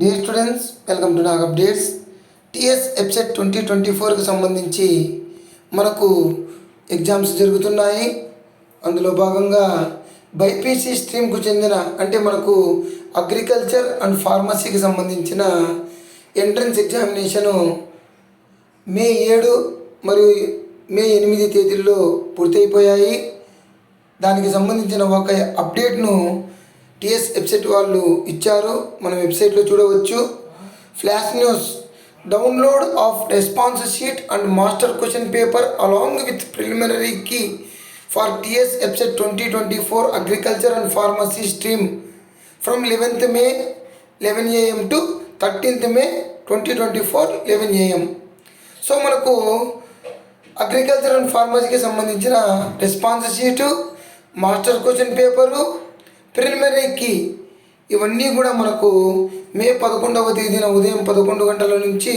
Dear students, welcome to Nag updates. TS website 2024కి సంబంధించి మనకు ఎగ్జామ్స్ జరుగుతున్నాయి. అందులో భాగంగా బైపీసీ స్ట్రీమ్కు చెందిన అంటే మనకు అగ్రికల్చర్ అండ్ ఫార్మసీకి సంబంధించిన ఎంట్రన్స్ ఎగ్జామినేషను మే 7 మరియు మే 8 తేదీల్లో పూర్తయిపోయాయి. దానికి సంబంధించిన ఒక అప్డేట్ను టీఎస్ వెబ్సైట్ వాళ్ళు ఇచ్చారు. మన వెబ్సైట్లో చూడవచ్చు. Flash news: download of response sheet and master question paper along with preliminary key for TS website 2024 agriculture and pharmacy stream from 11th May 11 AM to 13th May 2024 11 AM. So మనకు agriculture and ఫార్మసీకి సంబంధించిన response sheet, master question paper, preliminary key ఇవన్నీ కూడా మనకు మే 11వ తేదీన ఉదయం 11 గంటల నుంచి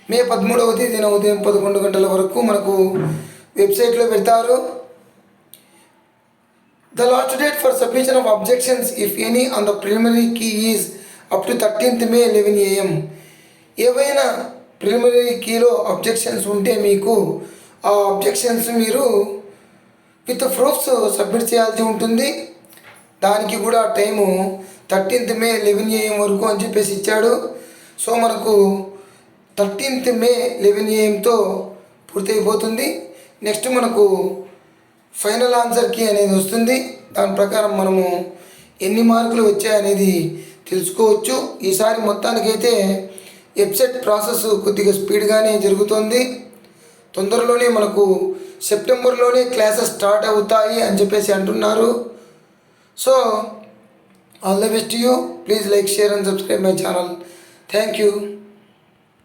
మే 13వ తేదీన ఉదయం 11 గంటల వరకు మనకు వెబ్సైట్లో పెడతారు. The last date for submission of objections if any on the preliminary key is up to 13th May 11 AM. ఏవైనా ప్రిలిమినరీ కీలో అబ్జెక్షన్స్ ఉంటే మీకు ఆ అబ్జెక్షన్స్ మీరు విత్ ప్రూఫ్స్ సబ్మిట్ చేయాల్సి ఉంటుంది. దానికి కూడా టైము 13th May 11 AM వరకు అని చెప్పేసి ఇచ్చాడు. సో మనకు 13th May 11 AMతో పూర్తయిపోతుంది. నెక్స్ట్ మనకు ఫైనల్ ఆన్సర్ కీ అనేది వస్తుంది. దాని ప్రకారం మనము ఎన్ని మార్కులు వచ్చాయనేది తెలుసుకోవచ్చు. ఈసారి మొత్తానికైతే వెబ్సైట్ ప్రాసెస్ కొద్దిగా స్పీడ్గానే జరుగుతుంది. తొందరలోనే మనకు సెప్టెంబర్లోనే క్లాసెస్ స్టార్ట్ అవుతాయి అని చెప్పేసి అంటున్నారు. So, all the best to you. Please like, share and subscribe my channel. Thank you.